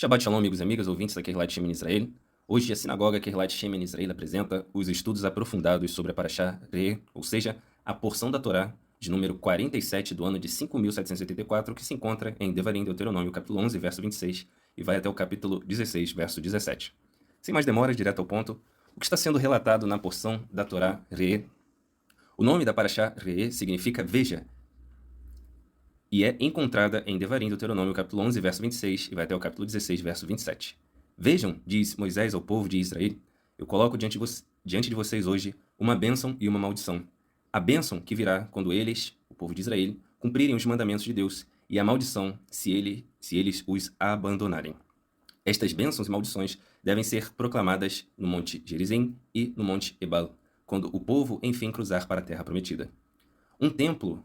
Shabbat Shalom, amigos e amigas, ouvintes da Kehillat Shemen Israel. Hoje, a sinagoga Kehillat Shemen Israel apresenta os estudos aprofundados sobre a Parashá Re'eh, ou seja, a porção da Torá de número 47 do ano de 5.784, que se encontra em Devarim, Deuteronômio, capítulo 11, verso 26, e vai até o capítulo 16, verso 17. Sem mais demoras, direto ao ponto, o que está sendo relatado na porção da Torá Re'eh? O nome da Parashá Re'eh significa veja, e é encontrada em Devarim, Deuteronômio, capítulo 11, verso 26, e vai até o capítulo 16, verso 27. Vejam, diz Moisés ao povo de Israel, eu coloco diante de vocês hoje uma bênção e uma maldição. A bênção que virá quando eles, o povo de Israel, cumprirem os mandamentos de Deus, e a maldição se eles os abandonarem. Estas bênçãos e maldições devem ser proclamadas no monte Gerizim e no monte Ebal, quando o povo enfim cruzar para a terra prometida. Um templo,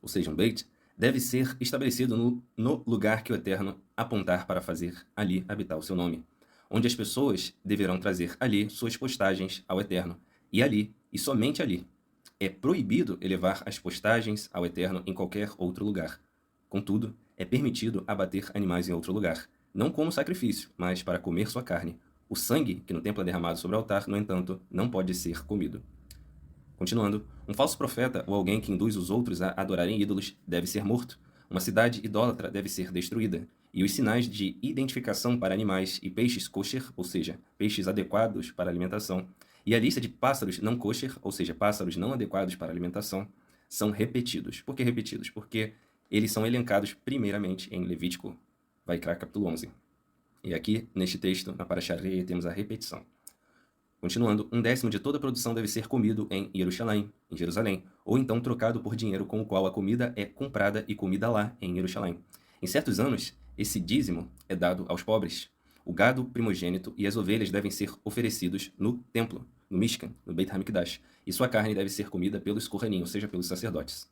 ou seja, um Beit, deve ser estabelecido no lugar que o Eterno apontar para fazer ali habitar o seu nome, onde as pessoas deverão trazer ali suas postagens ao Eterno, e ali, e somente ali. É proibido elevar as postagens ao Eterno em qualquer outro lugar. Contudo, é permitido abater animais em outro lugar, não como sacrifício, mas para comer sua carne. O sangue que no templo é derramado sobre o altar, no entanto, não pode ser comido. Continuando, um falso profeta ou alguém que induz os outros a adorarem ídolos deve ser morto. Uma cidade idólatra deve ser destruída. E os sinais de identificação para animais e peixes kosher, ou seja, peixes adequados para alimentação, e a lista de pássaros não kosher, ou seja, pássaros não adequados para alimentação, são repetidos. Por que repetidos? Porque eles são elencados primeiramente em Levítico, Vaikra, capítulo 11. E aqui, neste texto, na Parashá Re'eh, temos a repetição. Continuando, 1/10 de toda a produção deve ser comido em Jerusalém, em Jerusalém, ou então trocado por dinheiro com o qual a comida é comprada e comida lá, em Jerusalém. Em certos anos, esse dízimo é dado aos pobres. O gado primogênito e as ovelhas devem ser oferecidos no templo, no Mishkan, no Beit HaMikdash, e sua carne deve ser comida pelos Kohanim, ou seja, pelos sacerdotes.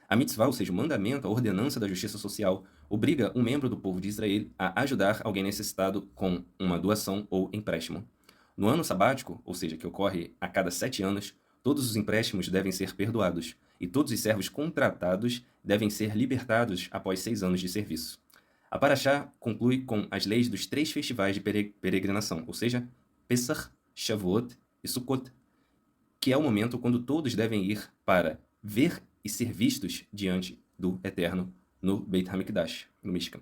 A mitzvah, ou seja, o mandamento, a ordenança da justiça social, obriga um membro do povo de Israel a ajudar alguém necessitado com uma doação ou empréstimo. No ano sabático, ou seja, que ocorre a cada 7 anos, todos os empréstimos devem ser perdoados, e todos os servos contratados devem ser libertados após 6 anos de serviço. A Parashá conclui com as leis dos 3 festivais de peregrinação, ou seja, Pesach, Shavuot e Sukkot, que é o momento quando todos devem ir para ver e ser vistos diante do Eterno no Beit HaMikdash, no Mishkan.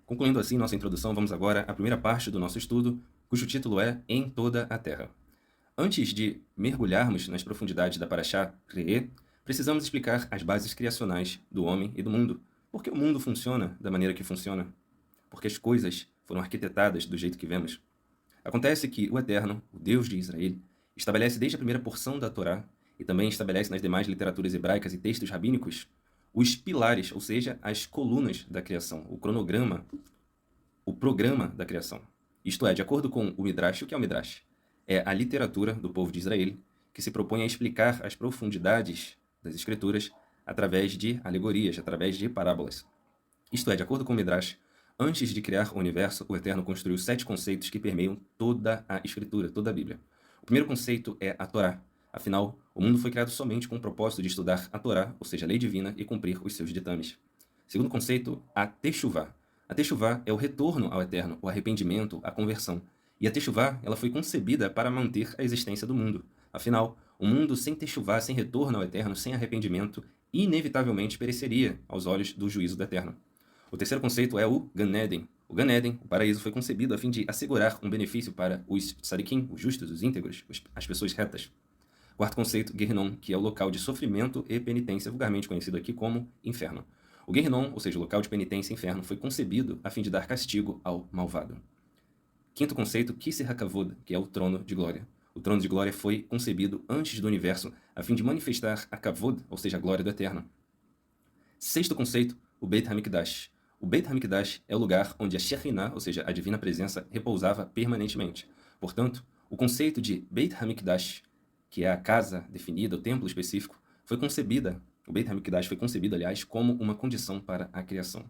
Concluindo assim nossa introdução, vamos agora à primeira parte do nosso estudo, cujo título é Em Toda a Terra. Antes de mergulharmos nas profundidades da Parashá Re'eh, precisamos explicar as bases criacionais do homem e do mundo. Por que o mundo funciona da maneira que funciona? Porque as coisas foram arquitetadas do jeito que vemos. Acontece que o Eterno, o Deus de Israel, estabelece desde a primeira porção da Torá e também estabelece nas demais literaturas hebraicas e textos rabínicos os pilares, ou seja, as colunas da criação, o cronograma, o programa da criação. Isto é, de acordo com o Midrash, o que é o Midrash? É a literatura do povo de Israel que se propõe a explicar as profundidades das escrituras através de alegorias, através de parábolas. Isto é, de acordo com o Midrash, antes de criar o universo, o Eterno construiu 7 conceitos que permeiam toda a escritura, toda a Bíblia. O primeiro conceito é a Torá. Afinal, o mundo foi criado somente com o propósito de estudar a Torá, ou seja, a lei divina, e cumprir os seus ditames. Segundo conceito, a Teshuvá. A Teshuvá é o retorno ao Eterno, o arrependimento, a conversão. E a Teshuvá, ela foi concebida para manter a existência do mundo. Afinal, o mundo sem Teshuvá, sem retorno ao Eterno, sem arrependimento, inevitavelmente pereceria aos olhos do juízo do Eterno. O terceiro conceito é o Gan Eden. O Gan Eden, o paraíso, foi concebido a fim de assegurar um benefício para os tzadikim, os justos, os íntegros, as pessoas retas. Quarto conceito, Gehinnom, que é o local de sofrimento e penitência, vulgarmente conhecido aqui como inferno. O Gehinnom, ou seja, o local de penitência e inferno, foi concebido a fim de dar castigo ao malvado. Quinto conceito, Kisser HaKavod, que é o trono de glória. O trono de glória foi concebido antes do universo a fim de manifestar a Kavod, ou seja, a glória do Eterno. Sexto conceito, o Beit HaMikdash. O Beit HaMikdash é o lugar onde a Shekhinah, ou seja, a divina presença, repousava permanentemente. Portanto, o conceito de Beit HaMikdash, que é a casa definida, o templo específico, o Beit HaMikdash foi concebido, aliás, como uma condição para a criação.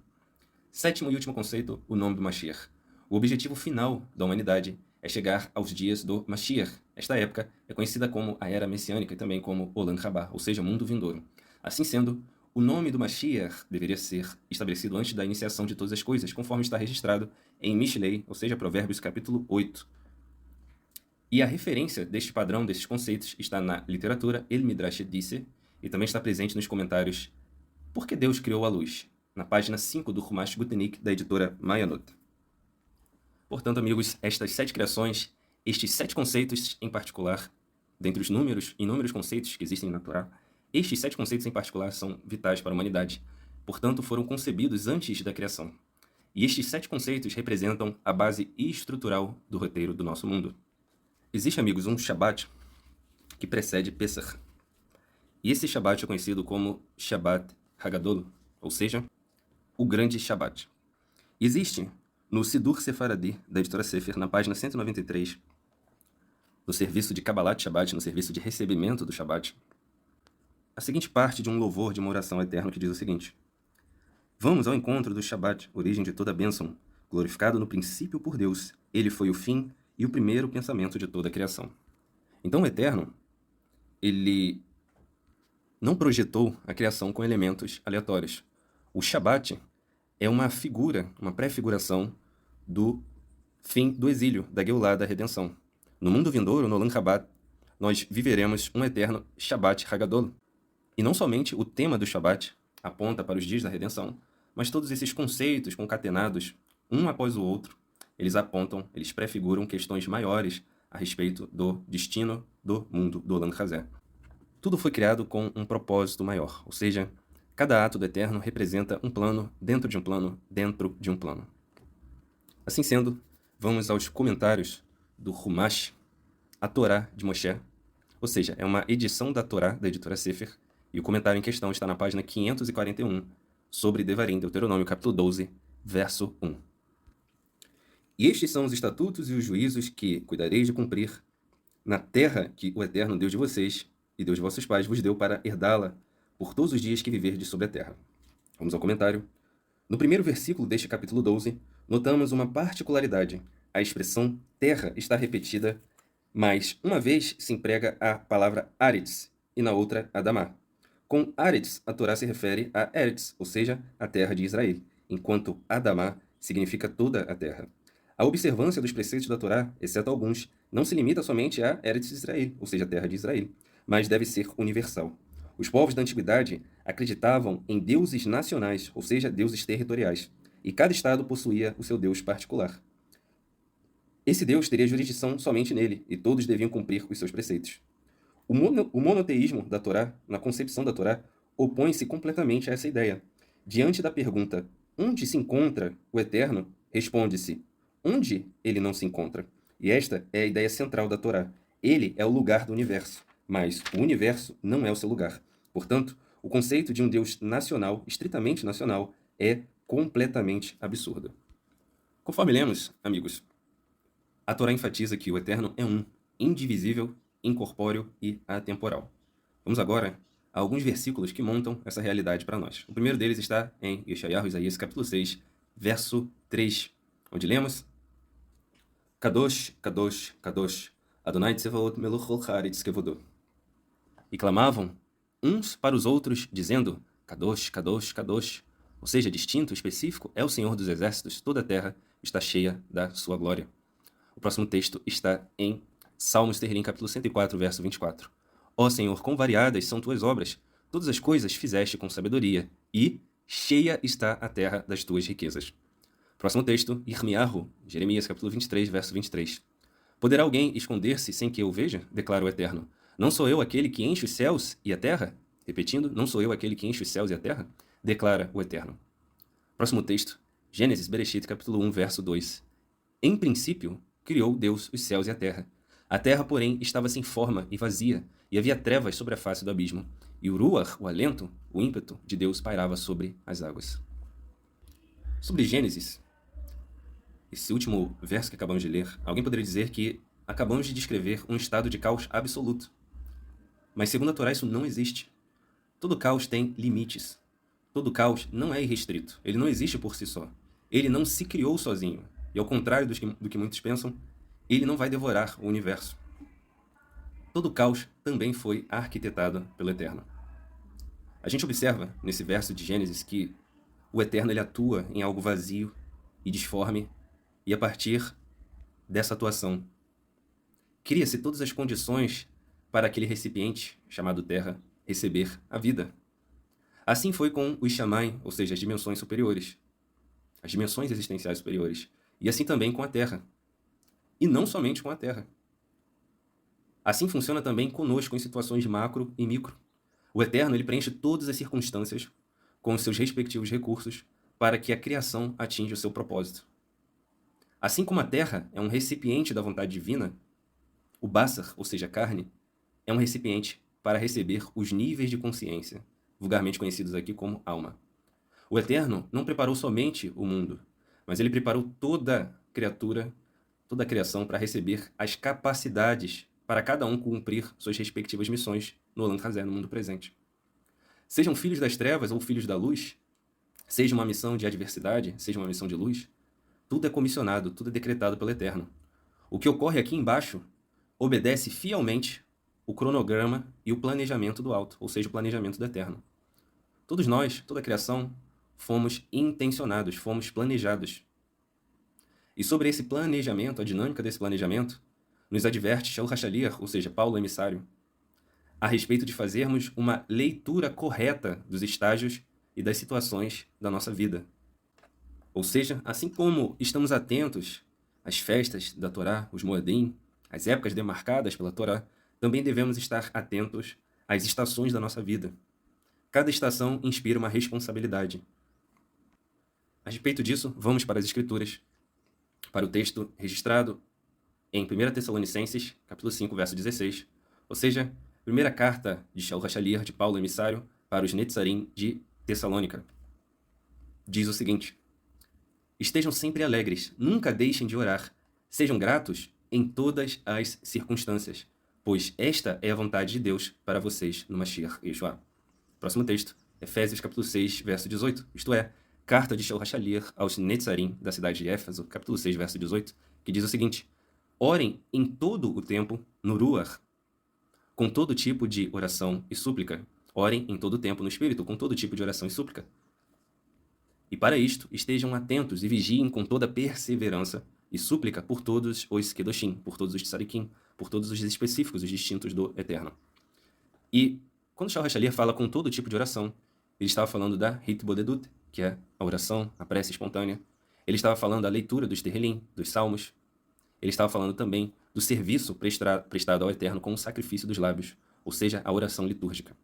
Sétimo e último conceito, o nome do Mashiach. O objetivo final da humanidade é chegar aos dias do Mashiach. Esta época é conhecida como a Era Messiânica e também como Olam Rabá, ou seja, o mundo vindouro. Assim sendo, O nome do Mashiach deveria ser estabelecido antes da iniciação de todas as coisas, conforme está registrado em Mishlei, ou seja, Provérbios capítulo 8. E a referência deste padrão, desses conceitos, está na literatura El Midrash disse, e também está presente nos comentários Por que Deus criou a luz?, na página 5 do Humash Gutenik, da editora Mayanot. Portanto, amigos, estas 7 criações, estes 7 conceitos em particular, dentre os inúmeros conceitos que existem na Torá, estes 7 conceitos em particular são vitais para a humanidade. Portanto, foram concebidos antes da criação. E estes 7 conceitos representam a base estrutural do roteiro do nosso mundo. Existe, amigos, um Shabat que precede Pesach. E esse Shabat é conhecido como Shabat Hagadol, ou seja, o Grande Shabat. Existe no Sidur Sefaradi, da editora Sefer, na página 193, no serviço de Kabbalat Shabbat, no serviço de recebimento do Shabbat, a seguinte parte de um louvor de uma oração eterna que diz o seguinte: Vamos ao encontro do Shabbat, origem de toda bênção, glorificado no princípio por Deus. Ele foi o fim e o primeiro pensamento de toda a criação. Então o Eterno, ele não projetou a criação com elementos aleatórios. O Shabbat é uma figura, uma pré-figuração do fim do exílio, da Geulah, da redenção. No mundo vindouro, no Olam Rabat, nós viveremos um eterno Shabbat Hagadol. E não somente o tema do Shabbat aponta para os dias da redenção, mas todos esses conceitos concatenados, um após o outro, eles apontam, eles prefiguram questões maiores a respeito do destino do mundo do Olam Hazé. Tudo foi criado com um propósito maior, ou seja, cada ato do Eterno representa um plano dentro de um plano dentro de um plano. Assim sendo, vamos aos comentários do Humash, a Torá de Moshe, ou seja, é uma edição da Torá da editora Sefer, e o comentário em questão está na página 541, sobre Devarim, Deuteronômio, capítulo 12, verso 1. E estes são os estatutos e os juízos que cuidareis de cumprir na terra que o Eterno Deus de vocês e Deus de vossos pais vos deu para herdá-la por todos os dias que viverdes sobre a terra. Vamos ao comentário. No primeiro versículo deste capítulo 12, notamos uma particularidade. A expressão terra está repetida, mas uma vez se emprega a palavra Aretz e na outra Adamá. Com Aretz, a Torá se refere a Eretz, ou seja, a terra de Israel, enquanto Adamá significa toda a terra. A observância dos preceitos da Torá, exceto alguns, não se limita somente a Eretz Israel, ou seja, a terra de Israel, mas deve ser universal. Os povos da antiguidade acreditavam em deuses nacionais, ou seja, deuses territoriais, e cada estado possuía o seu deus particular. Esse deus teria jurisdição somente nele, e todos deviam cumprir os seus preceitos. O monoteísmo da Torá, na concepção da Torá, opõe-se completamente a essa ideia. Diante da pergunta, onde se encontra o Eterno, responde-se, onde ele não se encontra. E esta é a ideia central da Torá. Ele é o lugar do universo, mas o universo não é o seu lugar. Portanto, o conceito de um Deus nacional, estritamente nacional, é completamente absurdo. Conforme lemos, amigos, a Torá enfatiza que o Eterno é um, indivisível, incorpóreo e atemporal. Vamos agora a alguns versículos que montam essa realidade para nós. O primeiro deles está em Yeshayahu, Isaías, capítulo 6, verso 3, onde lemos: Kadosh, Kadosh, Kadosh, Adonai Tsevaot Meluch Haaretz Kevodo. E clamavam uns para os outros, dizendo: Kadosh, Kadosh, Kadosh. Ou seja, distinto, específico, é o Senhor dos Exércitos, toda a terra está cheia da sua glória. O próximo texto está em Salmos Terrilim, capítulo 104, verso 24. Ó Senhor, quão variadas são tuas obras, todas as coisas fizeste com sabedoria, e cheia está a terra das tuas riquezas. Próximo texto, Irmiyahu, Jeremias, capítulo 23, verso 23. Poderá alguém esconder-se sem que eu veja? Declara o Eterno. Não sou eu aquele que enche os céus e a terra? Repetindo, não sou eu aquele que enche os céus e a terra? Declara o Eterno. Próximo texto, Gênesis, Bereshit, capítulo 1, verso 2. Em princípio, criou Deus os céus e a terra. A terra, porém, estava sem forma e vazia, e havia trevas sobre a face do abismo. E o Ruach, o alento, o ímpeto de Deus pairava sobre as águas. Sobre Gênesis, esse último verso que acabamos de ler, alguém poderia dizer que acabamos de descrever um estado de caos absoluto. Mas segundo a Torá, isso não existe. Todo caos tem limites. Todo caos não é irrestrito. Ele não existe por si só. Ele não se criou sozinho. E ao contrário do que muitos pensam, ele não vai devorar o universo. Todo caos também foi arquitetado pelo Eterno. A gente observa nesse verso de Gênesis que o Eterno ele atua em algo vazio e disforme, e a partir dessa atuação, cria-se todas as condições para aquele recipiente, chamado Terra, receber a vida. Assim foi com os Shammai, ou seja, as dimensões superiores, as dimensões existenciais superiores, e assim também com a Terra. E não somente com a Terra. Assim funciona também conosco em situações macro e micro. O Eterno ele preenche todas as circunstâncias com os seus respectivos recursos para que a criação atinja o seu propósito. Assim como a Terra é um recipiente da vontade divina, o Basar, ou seja, a carne, é um recipiente para receber os níveis de consciência, vulgarmente conhecidos aqui como alma. O Eterno não preparou somente o mundo, mas ele preparou toda criatura, toda a criação para receber as capacidades para cada um cumprir suas respectivas missões no Olam Hazé, no mundo presente. Sejam filhos das trevas ou filhos da luz, seja uma missão de adversidade, seja uma missão de luz, tudo é comissionado, tudo é decretado pelo Eterno. O que ocorre aqui embaixo obedece fielmente o cronograma e o planejamento do alto, ou seja, o planejamento do Eterno. Todos nós, toda a criação, fomos intencionados, fomos planejados. E sobre esse planejamento, a dinâmica desse planejamento, nos adverte Shaul HaShaliach, ou seja, Paulo emissário, a respeito de fazermos uma leitura correta dos estágios e das situações da nossa vida. Ou seja, assim como estamos atentos às festas da Torá, os Moedim, as épocas demarcadas pela Torá, também devemos estar atentos às estações da nossa vida. Cada estação inspira uma responsabilidade. A respeito disso, vamos para as Escrituras, para o texto registrado em 1 Tessalonicenses, capítulo 5, verso 16, ou seja, primeira carta de Shaul HaShaliach, de Paulo emissário, para os Netzarim de Tessalônica. Diz o seguinte: estejam sempre alegres, nunca deixem de orar, sejam gratos em todas as circunstâncias, pois esta é a vontade de Deus para vocês no Mashiach Yeshua. Próximo texto, Efésios capítulo 6, verso 18, isto é, carta de Shaul HaShaliach aos Netzarim da cidade de Éfeso, capítulo 6, verso 18, que diz o seguinte: orem em todo o tempo no Ruach, com todo tipo de oração e súplica. Orem em todo o tempo no Espírito, com todo tipo de oração e súplica. E para isto, estejam atentos e vigiem com toda perseverança e súplica por todos os Kedoshim, por todos os Tzadikim, por todos os específicos, os distintos do Eterno. E quando Shaul HaShaliach fala com todo tipo de oração, ele estava falando da Hitbodedut, que é a oração, a prece espontânea. Ele estava falando da leitura dos Terrelim, dos Salmos. Ele estava falando também do serviço prestado ao Eterno com o sacrifício dos lábios, ou seja, a oração litúrgica.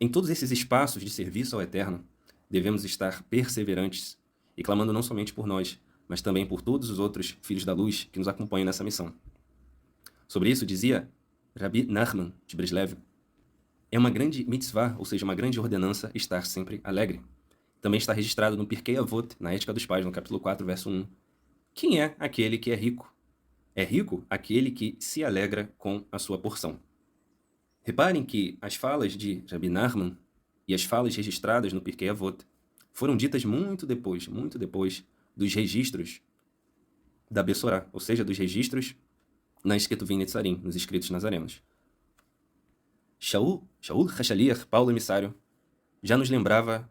Em todos esses espaços de serviço ao Eterno, devemos estar perseverantes e clamando não somente por nós, mas também por todos os outros filhos da luz que nos acompanham nessa missão. Sobre isso dizia Rabbi Nachman de Breslev: é uma grande mitzvah, ou seja, uma grande ordenança, estar sempre alegre. Também está registrado no Pirkei Avot, na Ética dos Pais, no capítulo 4, verso 1. Quem é aquele que é rico? É rico aquele que se alegra com a sua porção. Reparem que as falas de Rabbi Nachman e as falas registradas no Pirkei Avot foram ditas muito depois dos registros da Bessorá, ou seja, dos registros nas Ketuvim Netzarim, nos escritos nazarenos. Shaul HaShaliach, Paulo emissário, já nos lembrava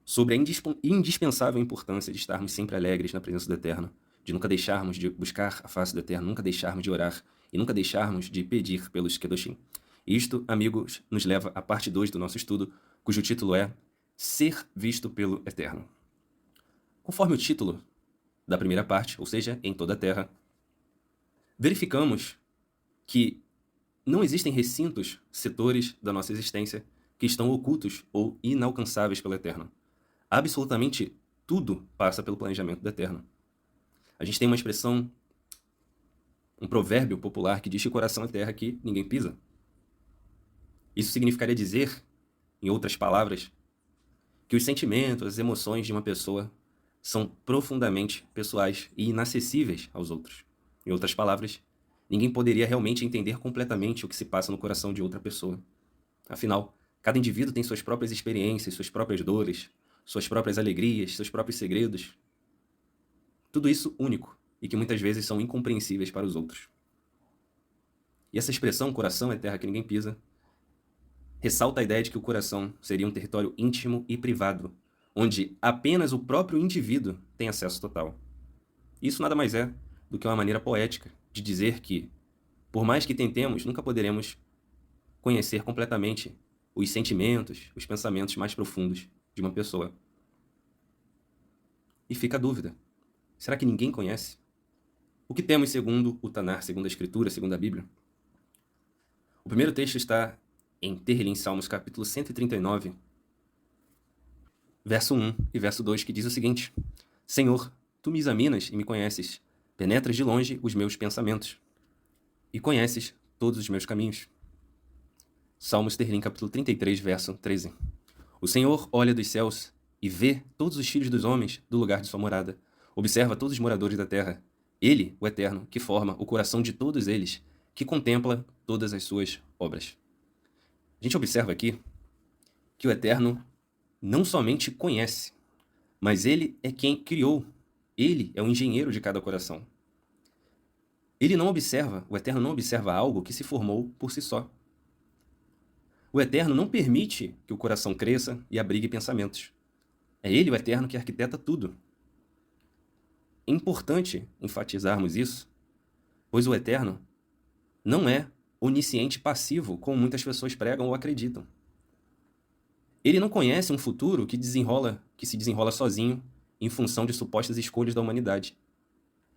sobre a indispensável importância de estarmos sempre alegres na presença do Eterno, de nunca deixarmos de buscar a face do Eterno, nunca deixarmos de orar e nunca deixarmos de pedir pelos Kedoshim. Isto, amigos, nos leva à parte 2 do nosso estudo, cujo título é Ser Visto pelo Eterno. Conforme o título da primeira parte, ou seja, em toda a terra, verificamos que não existem recintos, setores da nossa existência que estão ocultos ou inalcançáveis pelo Eterno. Absolutamente tudo passa pelo planejamento do Eterno. A gente tem uma expressão, um provérbio popular que diz que o coração é terra que ninguém pisa. Isso significaria dizer, em outras palavras, que os sentimentos, as emoções de uma pessoa são profundamente pessoais e inacessíveis aos outros. Em outras palavras, ninguém poderia realmente entender completamente o que se passa no coração de outra pessoa. Afinal, cada indivíduo tem suas próprias experiências, suas próprias dores, suas próprias alegrias, seus próprios segredos. Tudo isso único e que muitas vezes são incompreensíveis para os outros. E essa expressão, coração é terra que ninguém pisa, ressalta a ideia de que o coração seria um território íntimo e privado, onde apenas o próprio indivíduo tem acesso total. Isso nada mais é do que uma maneira poética de dizer que, por mais que tentemos, nunca poderemos conhecer completamente os sentimentos, os pensamentos mais profundos de uma pessoa. E fica a dúvida: será que ninguém conhece? O que temos segundo o Tanar, segundo a Escritura, segundo a Bíblia? O primeiro texto está em Tehillim, Salmos, capítulo 139, verso 1 e verso 2, que diz o seguinte: Senhor, tu me examinas e me conheces, penetras de longe os meus pensamentos e conheces todos os meus caminhos. Salmos, Tehillim, capítulo 33, verso 13. O Senhor olha dos céus e vê todos os filhos dos homens do lugar de sua morada. Observa todos os moradores da terra. Ele, o Eterno, que forma o coração de todos eles, que contempla todas as suas obras. A gente observa aqui que o Eterno não somente conhece, mas ele é quem criou. Ele é o engenheiro de cada coração. Ele não observa, o Eterno não observa algo que se formou por si só. O Eterno não permite que o coração cresça e abrigue pensamentos. É Ele, o Eterno, que arquiteta tudo. É importante enfatizarmos isso, pois o Eterno não é onisciente passivo, como muitas pessoas pregam ou acreditam. Ele não conhece um futuro que se desenrola sozinho em função de supostas escolhas da humanidade.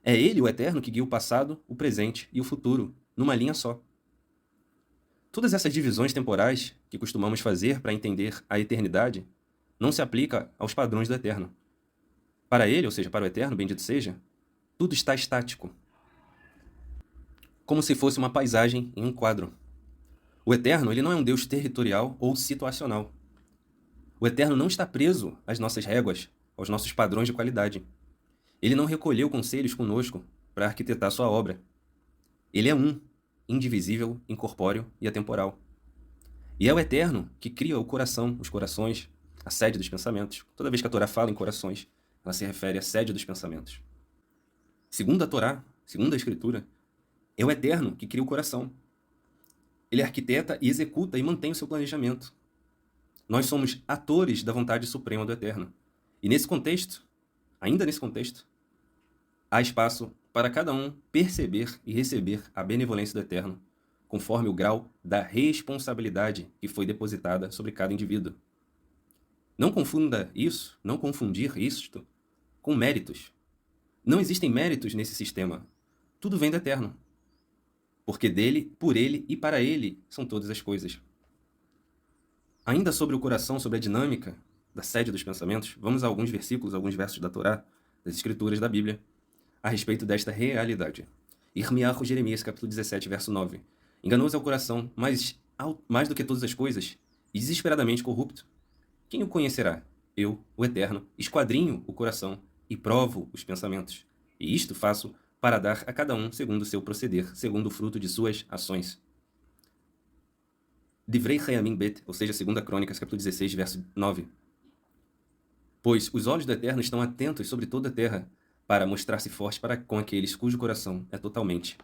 É Ele, o Eterno, que guia o passado, o presente e o futuro, numa linha só. Todas essas divisões temporais que costumamos fazer para entender a eternidade não se aplica aos padrões do Eterno. Para Ele, ou seja, para o Eterno, bendito seja, tudo está estático, como se fosse uma paisagem em um quadro. O Eterno, ele não é um Deus territorial ou situacional. O Eterno não está preso às nossas réguas, aos nossos padrões de qualidade. Ele não recolheu conselhos conosco para arquitetar sua obra. Ele é um, indivisível, incorpóreo e atemporal. E é o Eterno que cria o coração, os corações, a sede dos pensamentos. Toda vez que a Torá fala em corações, ela se refere à sede dos pensamentos. Segundo a Torá, segundo a Escritura, é o Eterno que cria o coração. Ele arquiteta e executa e mantém o seu planejamento. Nós somos atores da vontade suprema do Eterno. E nesse contexto, ainda nesse contexto, há espaço para cada um perceber e receber a benevolência do Eterno, conforme o grau da responsabilidade que foi depositada sobre cada indivíduo. Não confundir isto com méritos. Não existem méritos nesse sistema. Tudo vem do Eterno. Porque dele, por ele e para ele são todas as coisas. Ainda sobre o coração, sobre a dinâmica da sede dos pensamentos, vamos a alguns versículos, alguns versos da Torá, das Escrituras da Bíblia, a respeito desta realidade. Irmiarro, Jeremias, capítulo 17, verso 9. Enganoso é o coração, mais do que todas as coisas, e desesperadamente corrupto. Quem o conhecerá? Eu, o Eterno, esquadrinho o coração e provo os pensamentos. E isto faço para dar a cada um segundo o seu proceder, segundo o fruto de suas ações. Divrei Hayamim Bet, ou seja, 2 Crônicas, capítulo 16, verso 9. Pois os olhos do Eterno estão atentos sobre toda a terra, para mostrar-se forte para com aqueles cujo coração é totalmente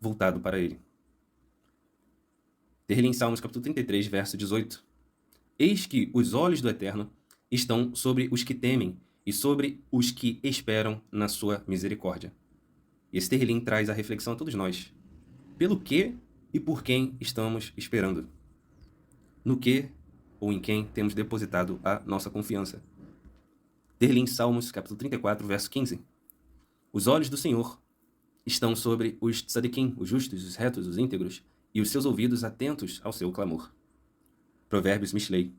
voltado para ele. Tehillim, Salmos, capítulo 33, verso 18. Eis que os olhos do Eterno estão sobre os que temem e sobre os que esperam na sua misericórdia. E esse Tehillim traz a reflexão a todos nós. Pelo que e por quem estamos esperando? No que ou em quem temos depositado a nossa confiança? Tehillim, Salmos, capítulo 34, verso 15. Os olhos do Senhor estão sobre os tzadikim, os justos, os retos, os íntegros, e os seus ouvidos atentos ao seu clamor. Provérbios, Mishlei,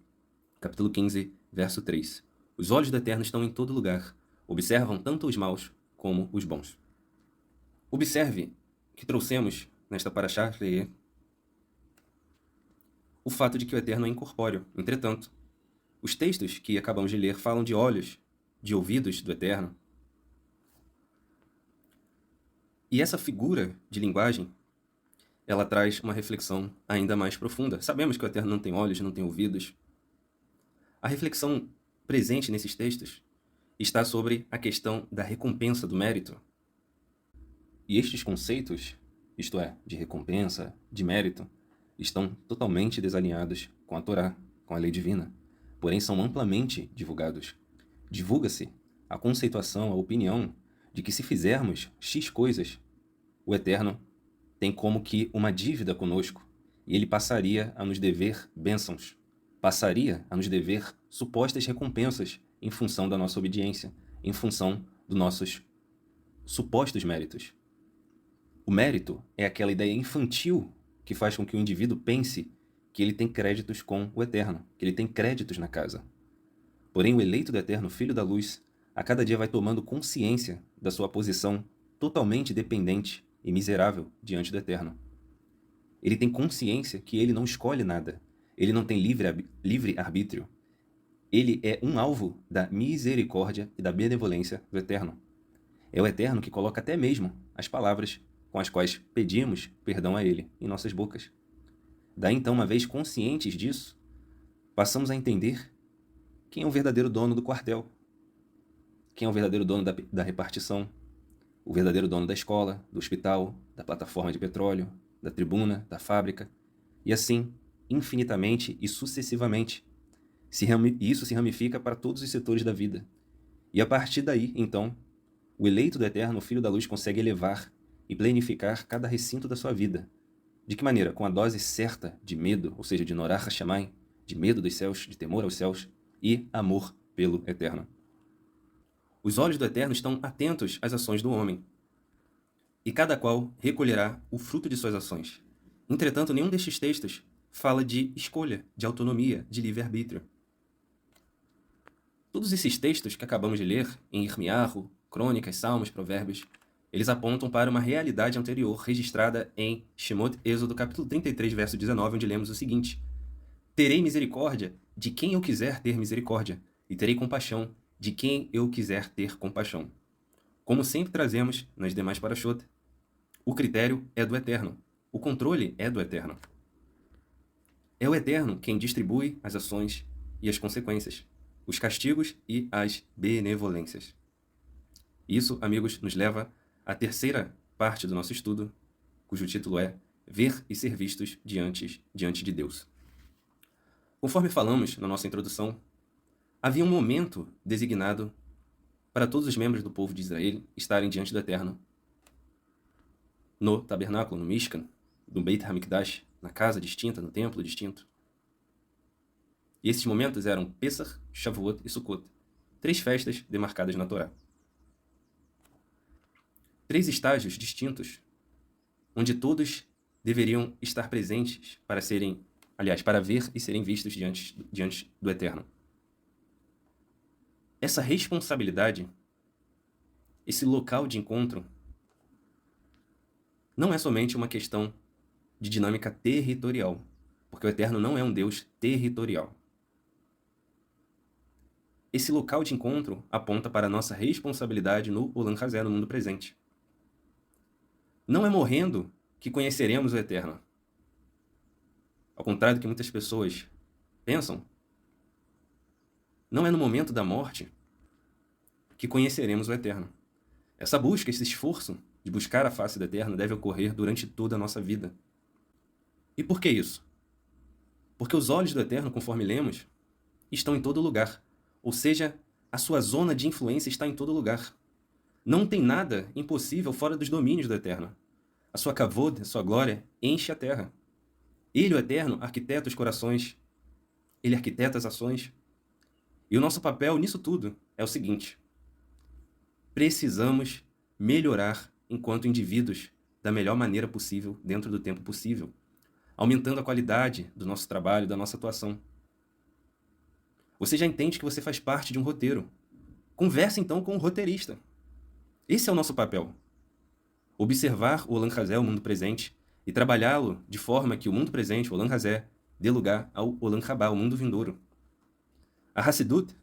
capítulo 15, verso 3. Os olhos do Eterno estão em todo lugar, observam tanto os maus como os bons. Observe que trouxemos nesta Parashá o fato de que o Eterno é incorpóreo. Entretanto, os textos que acabamos de ler falam de olhos, de ouvidos do Eterno. E essa figura de linguagem, ela traz uma reflexão ainda mais profunda. Sabemos que o Eterno não tem olhos, não tem ouvidos. A reflexão presente nesses textos está sobre a questão da recompensa do mérito. E estes conceitos, isto é, de recompensa, de mérito, estão totalmente desalinhados com a Torá, com a lei divina, porém são amplamente divulgados. Divulga-se a conceituação, a opinião de que se fizermos X coisas, o Eterno tem como que uma dívida conosco e ele passaria a nos dever bênçãos, passaria a nos dever supostas recompensas em função da nossa obediência, em função dos nossos supostos méritos. O mérito é aquela ideia infantil que faz com que o indivíduo pense que ele tem créditos com o Eterno, que ele tem créditos na casa. Porém, o eleito do Eterno, Filho da Luz, a cada dia vai tomando consciência da sua posição totalmente dependente e miserável diante do Eterno. Ele tem consciência que ele não escolhe nada, ele não tem livre arbítrio. Ele é um alvo da misericórdia e da benevolência do Eterno. É o Eterno que coloca até mesmo as palavras com as quais pedimos perdão a Ele em nossas bocas. Daí então, uma vez conscientes disso, passamos a entender quem é o verdadeiro dono do quartel, quem é o verdadeiro dono da repartição, o verdadeiro dono da escola, do hospital, da plataforma de petróleo, da tribuna, da fábrica, e assim, infinitamente e sucessivamente. Isso se ramifica para todos os setores da vida. E a partir daí, então, o eleito do Eterno, o Filho da Luz, consegue elevar e planificar cada recinto da sua vida. De que maneira? Com a dose certa de medo, ou seja, de Norah Hashamayim, de medo dos céus, de temor aos céus e amor pelo Eterno. Os olhos do Eterno estão atentos às ações do homem, e cada qual recolherá o fruto de suas ações. Entretanto, nenhum destes textos fala de escolha, de autonomia, de livre-arbítrio. Todos esses textos que acabamos de ler, em Irmiarro, Crônicas, Salmos, Provérbios, eles apontam para uma realidade anterior registrada em Shemot, Êxodo, capítulo 33, verso 19, onde lemos o seguinte: Terei misericórdia de quem eu quiser ter misericórdia, e terei compaixão de quem eu quiser ter compaixão. Como sempre trazemos nas demais parashot, o critério é do Eterno, o controle é do Eterno. É o Eterno quem distribui as ações e as consequências, os castigos e as benevolências. Isso, amigos, nos leva à terceira parte do nosso estudo, cujo título é Ver e Ser Vistos diante de Deus. Conforme falamos na nossa introdução, havia um momento designado para todos os membros do povo de Israel estarem diante do Eterno, no tabernáculo, no Mishkan, no Beit HaMikdash, na casa distinta, no templo distinto. E esses momentos eram Pesach, Shavuot e Sukkot, 3 festas demarcadas na Torá. 3 estágios distintos, onde todos deveriam estar presentes para ver e serem vistos diante do Eterno. Essa responsabilidade, esse local de encontro, não é somente uma questão de dinâmica territorial, porque o Eterno não é um Deus territorial. Esse local de encontro aponta para a nossa responsabilidade no Olam Hazé, no mundo presente. Não é morrendo que conheceremos o Eterno. Ao contrário do que muitas pessoas pensam, não é no momento da morte que conheceremos o Eterno. Essa busca, esse esforço de buscar a face do Eterno deve ocorrer durante toda a nossa vida. E por que isso? Porque os olhos do Eterno, conforme lemos, estão em todo lugar. Ou seja, a sua zona de influência está em todo lugar. Não tem nada impossível fora dos domínios do Eterno. A sua kavod, a sua glória, enche a terra. Ele, o Eterno, arquiteta os corações. Ele arquiteta as ações. E o nosso papel nisso tudo é o seguinte: precisamos melhorar enquanto indivíduos da melhor maneira possível, dentro do tempo possível, aumentando a qualidade do nosso trabalho, da nossa atuação. Você já entende que você faz parte de um roteiro. Converse então com o roteirista. Esse é o nosso papel. Observar o Olam Hazé, o mundo presente, e trabalhá-lo de forma que o mundo presente, o Olam Hazé, dê lugar ao Olam Habá, o mundo vindouro. A Hassidut,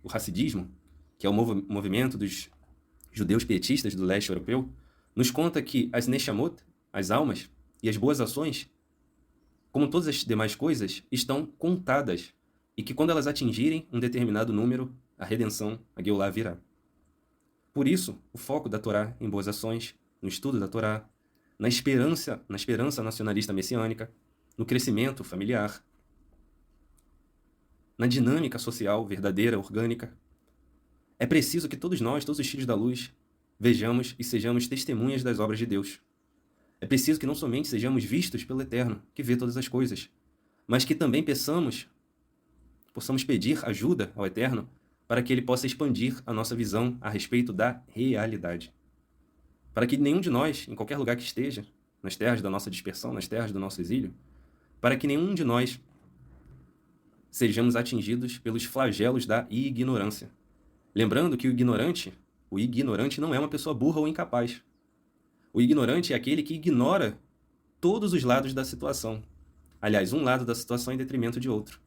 o Hassidismo, que é o movimento dos judeus pietistas do leste europeu, nos conta que as Neshamot, as almas, e as boas ações, como todas as demais coisas, estão contadas, e que quando elas atingirem um determinado número, a redenção, a Geulah, virá. Por isso, o foco da Torá em boas ações, no estudo da Torá, na esperança nacionalista messiânica, no crescimento familiar, na dinâmica social verdadeira, orgânica. É preciso que todos nós, todos os filhos da luz, vejamos e sejamos testemunhas das obras de Deus. É preciso que não somente sejamos vistos pelo Eterno, que vê todas as coisas, mas que também possamos pedir ajuda ao Eterno para que Ele possa expandir a nossa visão a respeito da realidade. Para que nenhum de nós, em qualquer lugar que esteja, nas terras da nossa dispersão, nas terras do nosso exílio, para que nenhum de nós sejamos atingidos pelos flagelos da ignorância. Lembrando que o ignorante não é uma pessoa burra ou incapaz. O ignorante é aquele que ignora todos os lados da situação. Aliás, um lado da situação em detrimento de outro.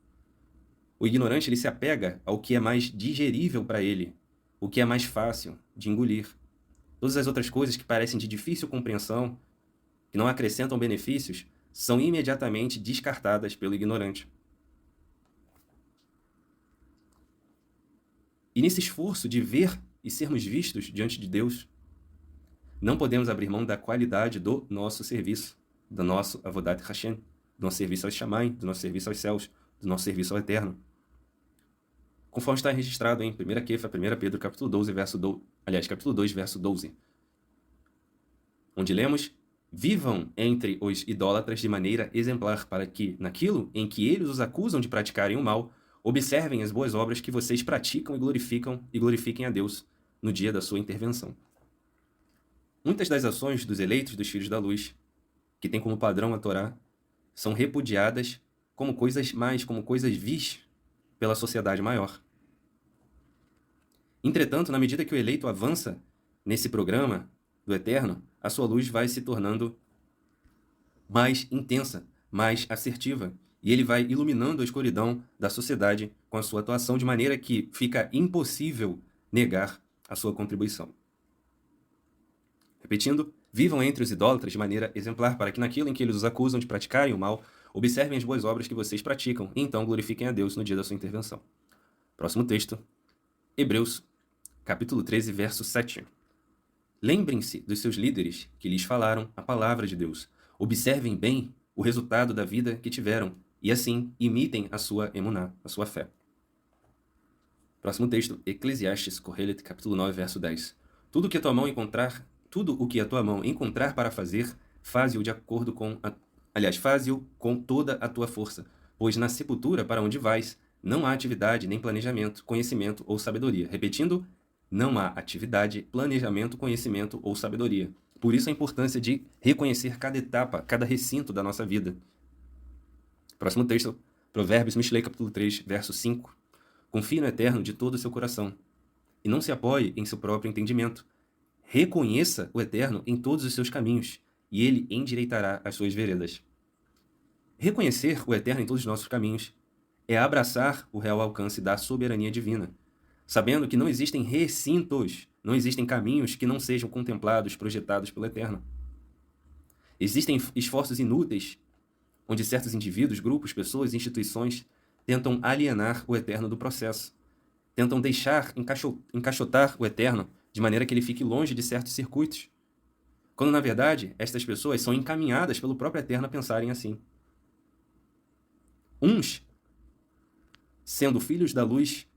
O ignorante ele se apega ao que é mais digerível para ele, o que é mais fácil de engolir. Todas as outras coisas que parecem de difícil compreensão, que não acrescentam benefícios, são imediatamente descartadas pelo ignorante. E nesse esforço de ver e sermos vistos diante de Deus, não podemos abrir mão da qualidade do nosso serviço, do nosso Avodat Hashem, do nosso serviço aos Shamayim, do nosso serviço aos céus, do nosso serviço ao Eterno. Conforme está registrado em 1 Kefa, 1 Pedro, capítulo 12, capítulo 2, verso 12, onde lemos: vivam entre os idólatras de maneira exemplar, para que, naquilo em que eles os acusam de praticarem o mal, observem as boas obras que vocês praticam e glorifiquem a Deus no dia da sua intervenção. Muitas das ações dos eleitos dos filhos da luz, que têm como padrão a Torá, são repudiadas como coisas vis pela sociedade maior. Entretanto, na medida que o eleito avança nesse programa do Eterno, a sua luz vai se tornando mais intensa, mais assertiva, e ele vai iluminando a escuridão da sociedade com a sua atuação, de maneira que fica impossível negar a sua contribuição. Repetindo, vivam entre os idólatras de maneira exemplar, para que naquilo em que eles os acusam de praticarem o mal, observem as boas obras que vocês praticam, e então glorifiquem a Deus no dia da sua intervenção. Próximo texto, Hebreus, capítulo 13, verso 7. Lembrem-se dos seus líderes que lhes falaram a palavra de Deus. Observem bem o resultado da vida que tiveram, e assim imitem a sua emuná, a sua fé. Próximo texto, Eclesiastes, Kohelet, capítulo 9, verso 10. Tudo o que a tua mão encontrar para fazer, faze-o de acordo com faze-o com toda a tua força, pois na sepultura para onde vais, não há atividade, nem planejamento, conhecimento ou sabedoria. Repetindo, não há atividade, planejamento, conhecimento ou sabedoria. Por isso a importância de reconhecer cada etapa, cada recinto da nossa vida. Próximo texto, Provérbios, Mishlei, capítulo 3, verso 5. Confie no Eterno de todo o seu coração, e não se apoie em seu próprio entendimento. Reconheça o Eterno em todos os seus caminhos, e ele endireitará as suas veredas. Reconhecer o Eterno em todos os nossos caminhos é abraçar o real alcance da soberania divina, sabendo que não existem recintos, não existem caminhos que não sejam contemplados, projetados pelo Eterno. Existem esforços inúteis, onde certos indivíduos, grupos, pessoas e instituições tentam alienar o Eterno do processo, tentam encaixotar o Eterno de maneira que ele fique longe de certos circuitos, quando, na verdade, estas pessoas são encaminhadas pelo próprio Eterno a pensarem assim. Uns, sendo filhos da luz,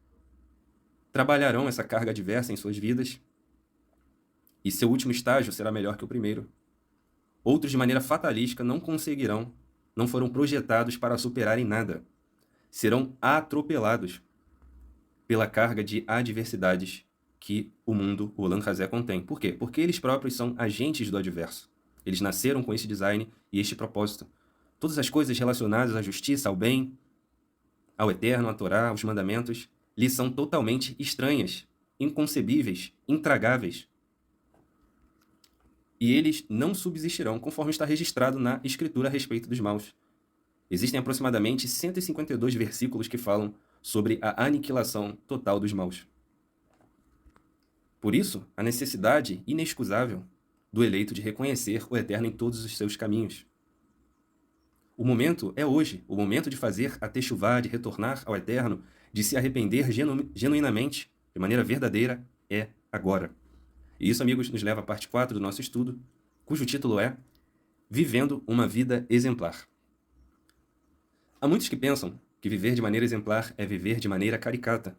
trabalharão essa carga adversa em suas vidas, e seu último estágio será melhor que o primeiro. Outros, de maneira fatalística, não conseguirão, não foram projetados para superarem nada. Serão atropelados pela carga de adversidades que o mundo, o Olam Hazé, contém. Por quê? Porque eles próprios são agentes do adverso. Eles nasceram com esse design e este propósito. Todas as coisas relacionadas à justiça, ao bem, ao Eterno, à Torá, aos mandamentos, lhes são totalmente estranhas, inconcebíveis, intragáveis. E eles não subsistirão, conforme está registrado na Escritura a respeito dos maus. Existem aproximadamente 152 versículos que falam sobre a aniquilação total dos maus. Por isso, a necessidade inexcusável do eleito de reconhecer o Eterno em todos os seus caminhos. O momento é hoje, o momento de fazer a techuvá, de retornar ao Eterno, de se arrepender genuinamente, de maneira verdadeira, é agora. E isso, amigos, nos leva à parte 4 do nosso estudo, cujo título é Vivendo uma Vida Exemplar. Há muitos que pensam que viver de maneira exemplar é viver de maneira caricata,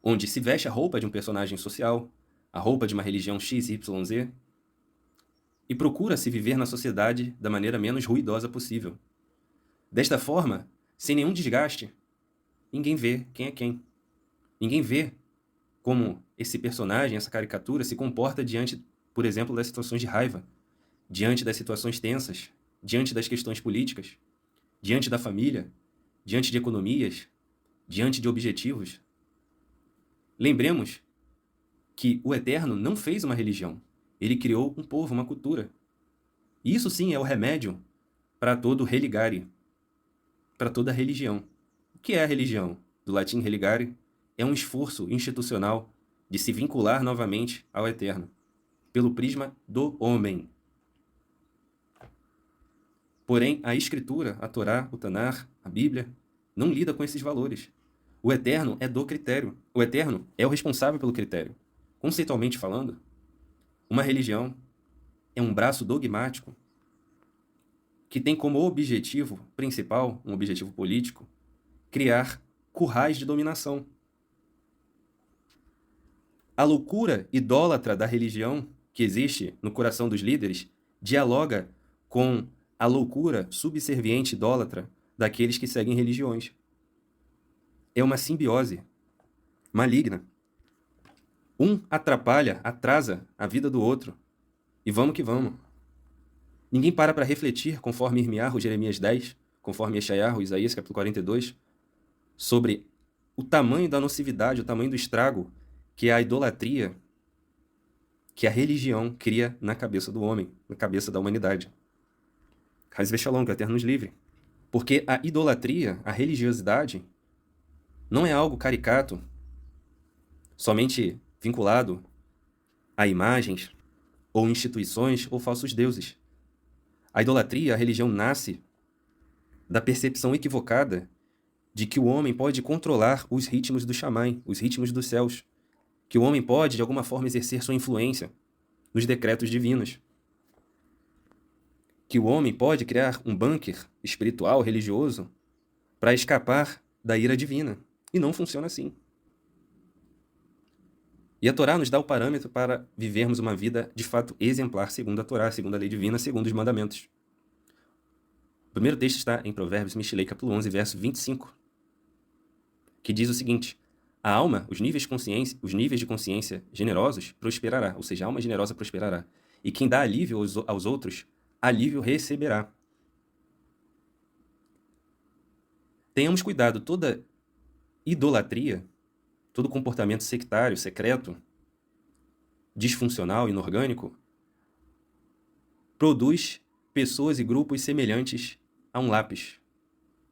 onde se veste a roupa de um personagem social, a roupa de uma religião XYZ, e procura-se viver na sociedade da maneira menos ruidosa possível. Desta forma, sem nenhum desgaste, ninguém vê quem é quem. Ninguém vê como esse personagem, essa caricatura, se comporta diante, por exemplo, das situações de raiva, diante das situações tensas, diante das questões políticas, diante da família, diante de economias, diante de objetivos. Lembremos que o Eterno não fez uma religião. Ele criou um povo, uma cultura. E isso sim é o remédio para todo religare, para toda religião. O que é a religião? Do latim religare, é um esforço institucional de se vincular novamente ao Eterno, pelo prisma do homem. Porém, a Escritura, a Torá, o Tanar, a Bíblia, não lida com esses valores. O Eterno é do critério. O Eterno é o responsável pelo critério. Conceitualmente falando, uma religião é um braço dogmático que tem como objetivo principal, um objetivo político, criar currais de dominação. A loucura idólatra da religião que existe no coração dos líderes dialoga com a loucura subserviente idólatra daqueles que seguem religiões. É uma simbiose maligna. Um atrapalha, atrasa a vida do outro. E vamos que vamos. Ninguém para refletir, conforme Irmiarro, Jeremias 10, conforme Eshaiarro, Isaías, capítulo 42, sobre o tamanho da nocividade, o tamanho do estrago que a idolatria, que a religião cria na cabeça do homem, na cabeça da humanidade. Hasbe Shalom, que o Eterno nos livre. Porque a idolatria, a religiosidade, não é algo caricato, somente vinculado a imagens, ou instituições, ou falsos deuses. A idolatria, a religião nasce da percepção equivocada de que o homem pode controlar os ritmos do Shammai, os ritmos dos céus, que o homem pode, de alguma forma, exercer sua influência nos decretos divinos, que o homem pode criar um bunker espiritual, religioso, para escapar da ira divina. E não funciona assim. E a Torá nos dá o parâmetro para vivermos uma vida, de fato, exemplar, segundo a Torá, segundo a lei divina, segundo os mandamentos. O primeiro texto está em Provérbios, Mishlei, capítulo 11, verso 25, que diz o seguinte: a alma, os níveis de consciência generosos, prosperará, ou seja, a alma generosa prosperará. E quem dá alívio aos outros, alívio receberá. Tenhamos cuidado, toda idolatria, todo comportamento sectário, secreto, disfuncional, inorgânico, produz pessoas e grupos semelhantes a um lápis.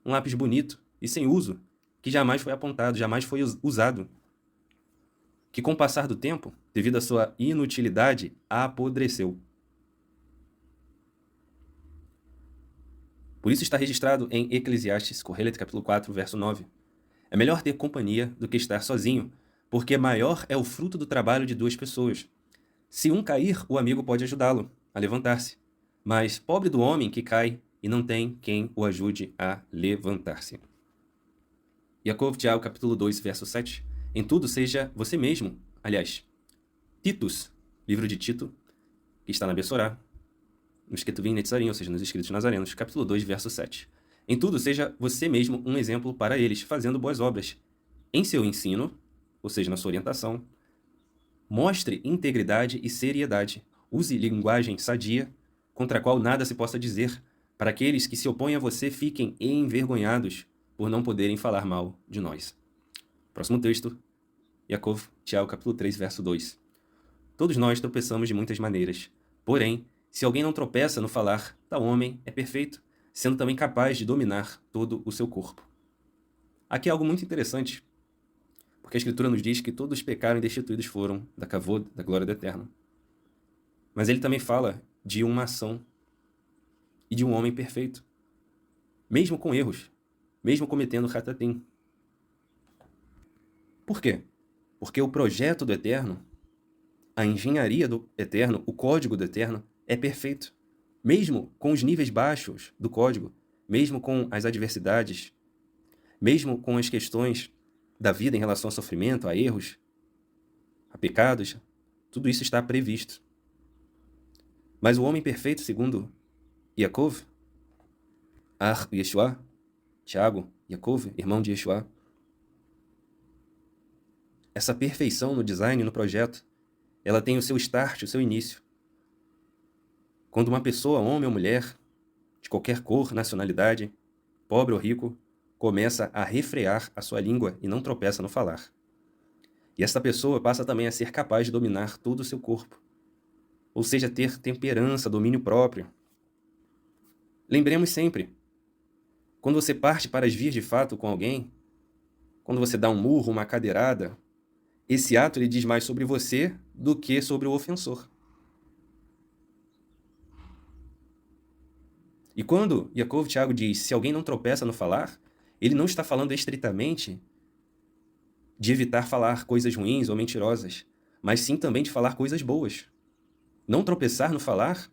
Um lápis bonito e sem uso, que jamais foi apontado, jamais foi usado. Que com o passar do tempo, devido à sua inutilidade, apodreceu. Por isso está registrado em Eclesiastes, Correlet, capítulo 4, verso 9. É melhor ter companhia do que estar sozinho, porque maior é o fruto do trabalho de duas pessoas. Se um cair, o amigo pode ajudá-lo a levantar-se. Mas pobre do homem que cai e não tem quem o ajude a levantar-se. Yaakov, Tiago, capítulo 2, verso 7. Em tudo seja você mesmo. Aliás, Titus, livro de Tito, que está na Bessorá, nos Ketuvim Netzarim, ou seja, nos escritos nazarenos, capítulo 2, verso 7. Em tudo seja você mesmo um exemplo para eles, fazendo boas obras. Em seu ensino, ou seja, na sua orientação, mostre integridade e seriedade. Use linguagem sadia, contra a qual nada se possa dizer, para aqueles que se opõem a você fiquem envergonhados por não poderem falar mal de nós. Próximo texto, Yaakov, Tiago, capítulo 3, verso 2. Todos nós tropeçamos de muitas maneiras. Porém, se alguém não tropeça no falar, tal homem é perfeito, sendo também capaz de dominar todo o seu corpo. Aqui é algo muito interessante, porque a Escritura nos diz que todos pecaram e destituídos foram da kavod, da glória do Eterno. Mas ele também fala de uma ação e de um homem perfeito, mesmo com erros, mesmo cometendo hatatim. Por quê? Porque o projeto do Eterno, a engenharia do Eterno, o código do Eterno é perfeito. Mesmo com os níveis baixos do código, mesmo com as adversidades, mesmo com as questões da vida em relação ao sofrimento, a erros, a pecados, tudo isso está previsto. Mas o homem perfeito, segundo Yaakov, Yeshua, Tiago, Yaakov, irmão de Yeshua, essa perfeição no design, no projeto, ela tem o seu start, o seu início. Quando uma pessoa, homem ou mulher, de qualquer cor, nacionalidade, pobre ou rico, começa a refrear a sua língua e não tropeça no falar. E essa pessoa passa também a ser capaz de dominar todo o seu corpo. Ou seja, ter temperança, domínio próprio. Lembremos sempre, quando você parte para as vias de fato com alguém, quando você dá um murro, uma cadeirada, esse ato ele diz mais sobre você do que sobre o ofensor. E quando Yaakov Tiago diz, se alguém não tropeça no falar, ele não está falando estritamente de evitar falar coisas ruins ou mentirosas, mas sim também de falar coisas boas. Não tropeçar no falar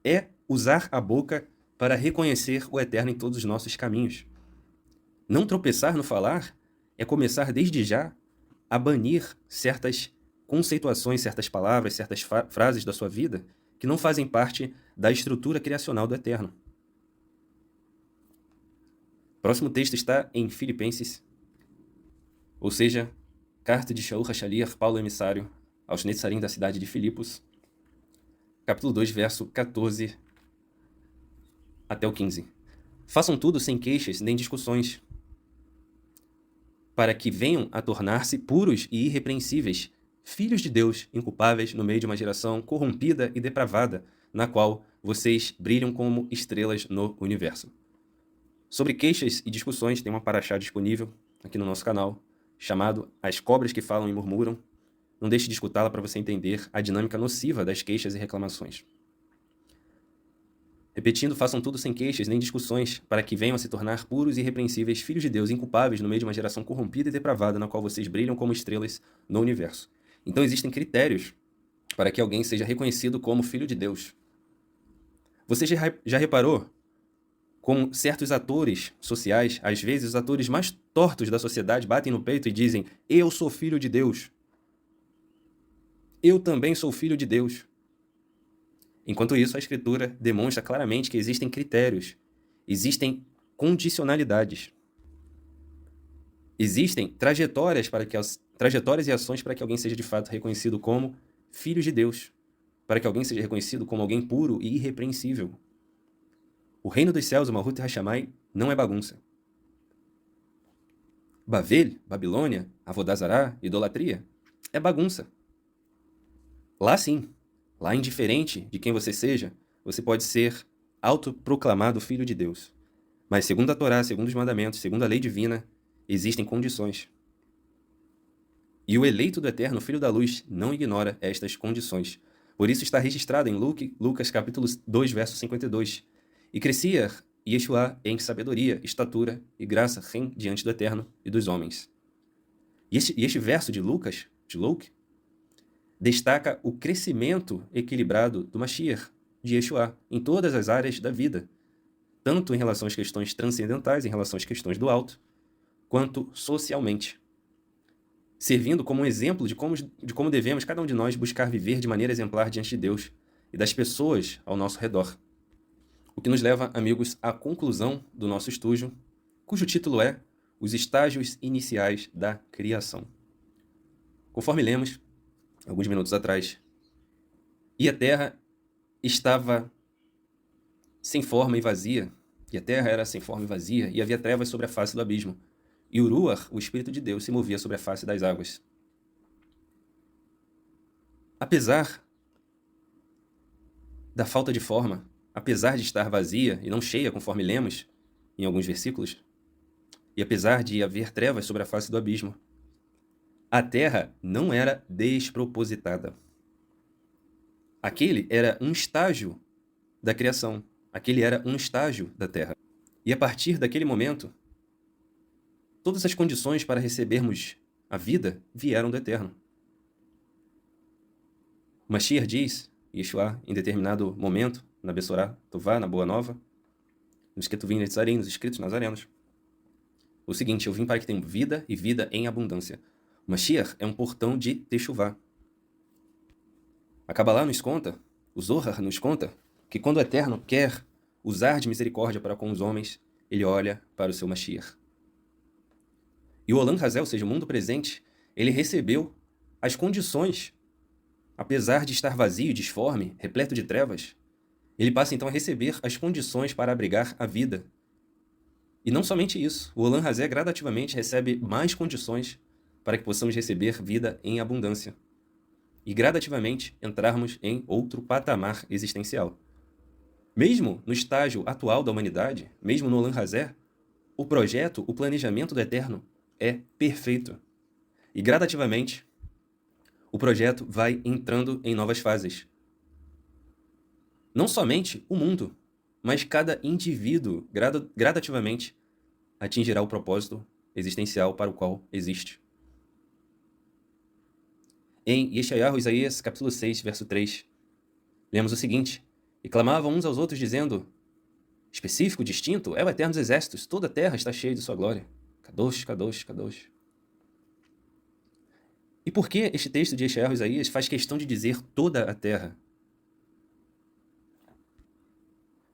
é usar a boca para reconhecer o Eterno em todos os nossos caminhos. Não tropeçar no falar é começar desde já a banir certas conceituações, certas palavras, certas frases da sua vida que não fazem parte da estrutura criacional do Eterno. O próximo texto está em Filipenses, ou seja, carta de Shaul HaShaliach, Paulo emissário, aos Netzarim da cidade de Filipos, capítulo 2, verso 14 até o 15. Façam tudo sem queixas nem discussões, para que venham a tornar-se puros e irrepreensíveis, filhos de Deus, inculpáveis no meio de uma geração corrompida e depravada, na qual vocês brilham como estrelas no universo. Sobre queixas e discussões, tem uma paraxá disponível aqui no nosso canal, chamado As Cobras que Falam e Murmuram. Não deixe de escutá-la para você entender a dinâmica nociva das queixas e reclamações. Repetindo, façam tudo sem queixas nem discussões, para que venham a se tornar puros e irrepreensíveis, filhos de Deus, inculpáveis no meio de uma geração corrompida e depravada, na qual vocês brilham como estrelas no universo. Então existem critérios para que alguém seja reconhecido como filho de Deus. Você já reparou como certos atores sociais, às vezes os atores mais tortos da sociedade, batem no peito e dizem: eu sou filho de Deus. Eu também sou filho de Deus. Enquanto isso, a Escritura demonstra claramente que existem critérios, existem condicionalidades, existem trajetórias e ações para que alguém seja de fato reconhecido como filho de Deus, para que alguém seja reconhecido como alguém puro e irrepreensível. O reino dos céus, o Malhut Hashamai, não é bagunça. Bavel, Babilônia, Avodazará, idolatria, é bagunça. Lá sim. Lá, indiferente de quem você seja, você pode ser autoproclamado filho de Deus. Mas segundo a Torá, segundo os mandamentos, segundo a lei divina, existem condições. E o eleito do Eterno, Filho da Luz, não ignora estas condições. Por isso está registrado em Lucas capítulo 2, verso 52. E crescia Yeshua em sabedoria, estatura e graça diante do Eterno e dos homens. E este verso de Lucas, de Luke, destaca o crescimento equilibrado do Mashiach, de Yeshua, em todas as áreas da vida, tanto em relação às questões transcendentais, em relação às questões do alto, quanto socialmente, servindo como um exemplo de como devemos, cada um de nós, buscar viver de maneira exemplar diante de Deus e das pessoas ao nosso redor. O que nos leva, amigos, à conclusão do nosso estudo, cujo título é Os Estágios Iniciais da Criação. Conforme lemos alguns minutos atrás, e a terra estava sem forma e vazia, e a terra era sem forma e vazia, e havia trevas sobre a face do abismo, e o Ruach, o Espírito de Deus, se movia sobre a face das águas. Apesar da falta de forma, apesar de estar vazia e não cheia, conforme lemos em alguns versículos, e apesar de haver trevas sobre a face do abismo, a terra não era despropositada. Aquele era um estágio da criação. Aquele era um estágio da terra. E a partir daquele momento, todas as condições para recebermos a vida vieram do Eterno. Mashiach diz, Yeshua, em determinado momento, na Bessorá Tová, na Boa Nova, nos Ketuvim Netzarim, nos escritos nazarenos, o seguinte: eu vim para que tenham vida e vida em abundância. O Mashiach é um portão de Teshuvá. A Kabbalah nos conta, o Zohar nos conta, que quando o Eterno quer usar de misericórdia para com os homens, ele olha para o seu Mashiach. E o Olam Hazé, ou seja, o mundo presente, ele recebeu as condições, apesar de estar vazio, disforme, repleto de trevas, ele passa então a receber as condições para abrigar a vida. E não somente isso, o Olam Hazé gradativamente recebe mais condições para que possamos receber vida em abundância. E gradativamente entrarmos em outro patamar existencial. Mesmo no estágio atual da humanidade, mesmo no Olam Hazé, o projeto, o planejamento do Eterno é perfeito. E gradativamente, o projeto vai entrando em novas fases. Não somente o mundo, mas cada indivíduo gradativamente atingirá o propósito existencial para o qual existe. Em Yeshayahu, Isaías, capítulo 6, verso 3, lemos o seguinte: e clamavam uns aos outros dizendo, específico, distinto, é o Eterno dos Exércitos, toda a terra está cheia de sua glória. Kadosh, Kadosh, Kadosh. E por que este texto de Yeshayahu, Isaías faz questão de dizer toda a terra?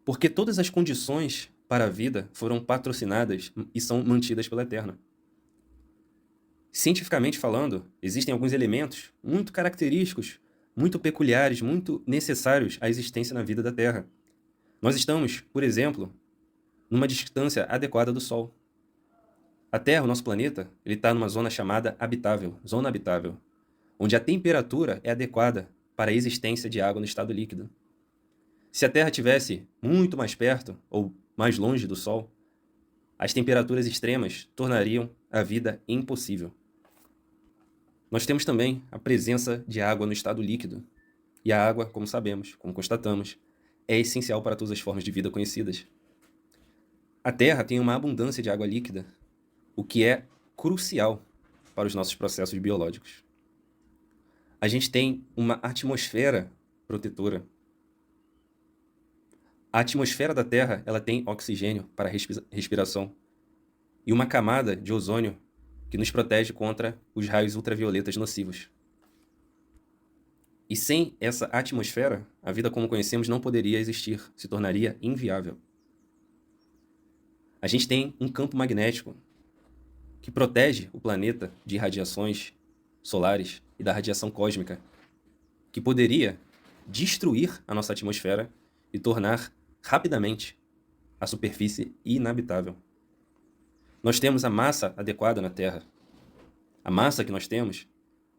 Porque todas as condições para a vida foram patrocinadas e são mantidas pelo Eterno. Cientificamente falando, existem alguns elementos muito característicos, muito peculiares, muito necessários à existência na vida da Terra. Nós estamos, por exemplo, numa distância adequada do Sol. A Terra, o nosso planeta, ele está numa zona chamada habitável, zona habitável, onde a temperatura é adequada para a existência de água no estado líquido. Se a Terra estivesse muito mais perto ou mais longe do Sol, as temperaturas extremas tornariam a vida impossível. Nós temos também a presença de água no estado líquido. E a água, como sabemos, como constatamos, é essencial para todas as formas de vida conhecidas. A Terra tem uma abundância de água líquida, o que é crucial para os nossos processos biológicos. A gente tem uma atmosfera protetora. A atmosfera da Terra, ela tem oxigênio para respiração e uma camada de ozônio que nos protege contra os raios ultravioletas nocivos. E sem essa atmosfera, a vida como conhecemos não poderia existir, se tornaria inviável. A gente tem um campo magnético que protege o planeta de radiações solares e da radiação cósmica, que poderia destruir a nossa atmosfera e tornar rapidamente a superfície inabitável. Nós temos a massa adequada na Terra. A massa que nós temos,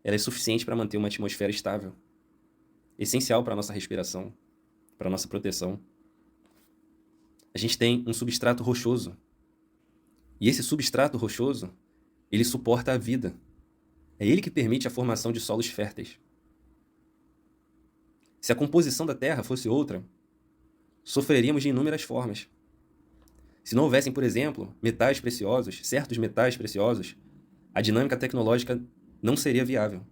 ela é suficiente para manter uma atmosfera estável, essencial para a nossa respiração, para a nossa proteção. A gente tem um substrato rochoso. E esse substrato rochoso, ele suporta a vida. É ele que permite a formação de solos férteis. Se a composição da Terra fosse outra, sofreríamos de inúmeras formas. Se não houvessem, por exemplo, metais preciosos, certos metais preciosos, a dinâmica tecnológica não seria viável.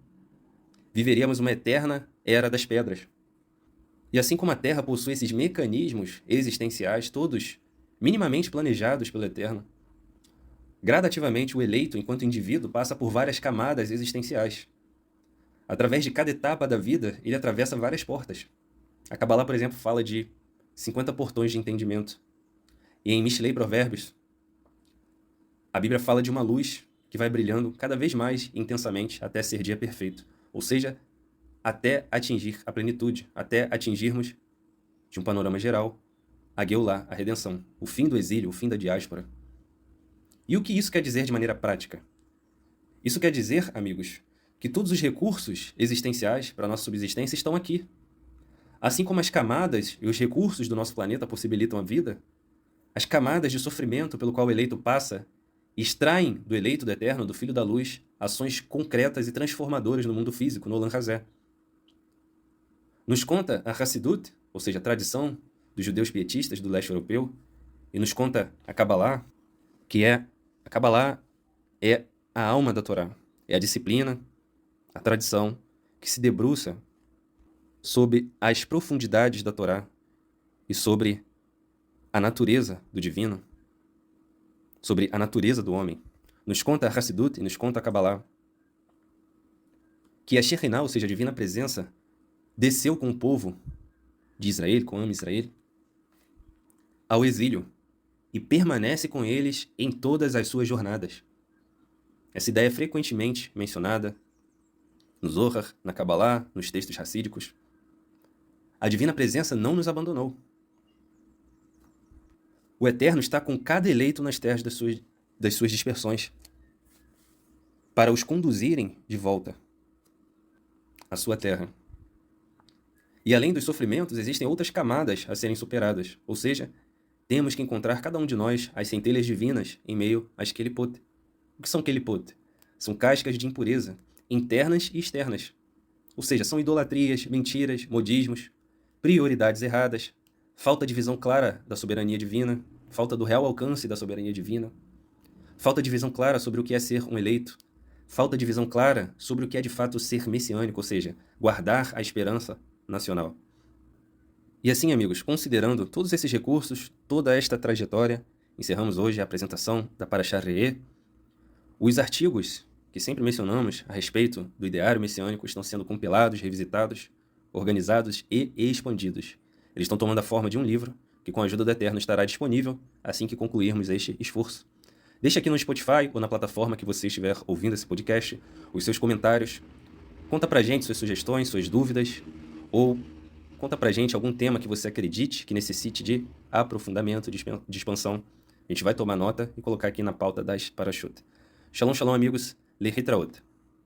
Viveríamos uma eterna era das pedras. E assim como a Terra possui esses mecanismos existenciais, todos minimamente planejados pelo Eterno, gradativamente o eleito, enquanto indivíduo, passa por várias camadas existenciais. Através de cada etapa da vida, ele atravessa várias portas. A Kabbalah, por exemplo, fala de 50 portões de entendimento. E em Mishlei Provérbios, a Bíblia fala de uma luz que vai brilhando cada vez mais intensamente até ser dia perfeito. Ou seja, até atingir a plenitude, até atingirmos, de um panorama geral, a Geulah, a redenção, o fim do exílio, o fim da diáspora. E o que isso quer dizer de maneira prática? Isso quer dizer, amigos, que todos os recursos existenciais para a nossa subsistência estão aqui. Assim como as camadas e os recursos do nosso planeta possibilitam a vida, as camadas de sofrimento pelo qual o eleito passa extraem do eleito do Eterno, do Filho da Luz, ações concretas e transformadoras no mundo físico, no Olam Hazé. Nos conta a Hassidut, ou seja, a tradição dos judeus pietistas do leste europeu, e nos conta a Kabbalah, a Kabbalah é a alma da Torá, é a disciplina, a tradição que se debruça sobre as profundidades da Torá e sobre a natureza do divino, sobre a natureza do homem. Nos conta a Hassidut e nos conta a Kabbalah que a Shekhinah, ou seja, a divina presença, desceu com o povo de Israel, com o Am Israel, ao exílio e permanece com eles em todas as suas jornadas. Essa ideia é frequentemente mencionada no Zohar, na Kabbalah, nos textos racídicos. A divina presença não nos abandonou. O Eterno está com cada eleito nas terras das suas dispersões, para os conduzirem de volta à sua terra. E além dos sofrimentos, existem outras camadas a serem superadas, ou seja, temos que encontrar cada um de nós as centelhas divinas em meio às kelipot. O que são kelipot? São cascas de impureza, internas e externas. Ou seja, são idolatrias, mentiras, modismos, prioridades erradas, falta de visão clara da soberania divina, falta do real alcance da soberania divina, falta de visão clara sobre o que é ser um eleito, falta de visão clara sobre o que é de fato ser messiânico, ou seja, guardar a esperança nacional. E assim, amigos, considerando todos esses recursos, toda esta trajetória, encerramos hoje a apresentação da Parashá Re'eh. Os artigos que sempre mencionamos a respeito do ideário messiânico estão sendo compilados, revisitados, organizados e expandidos. Eles estão tomando a forma de um livro que, com a ajuda do Eterno, estará disponível assim que concluirmos este esforço. Deixe aqui no Spotify ou na plataforma que você estiver ouvindo esse podcast os seus comentários. Conta pra gente suas sugestões, suas dúvidas, ou conta pra gente algum tema que você acredite que necessite de aprofundamento, de expansão. A gente vai tomar nota e colocar aqui na pauta das Parashut. Shalom, shalom, amigos. Lehitraot.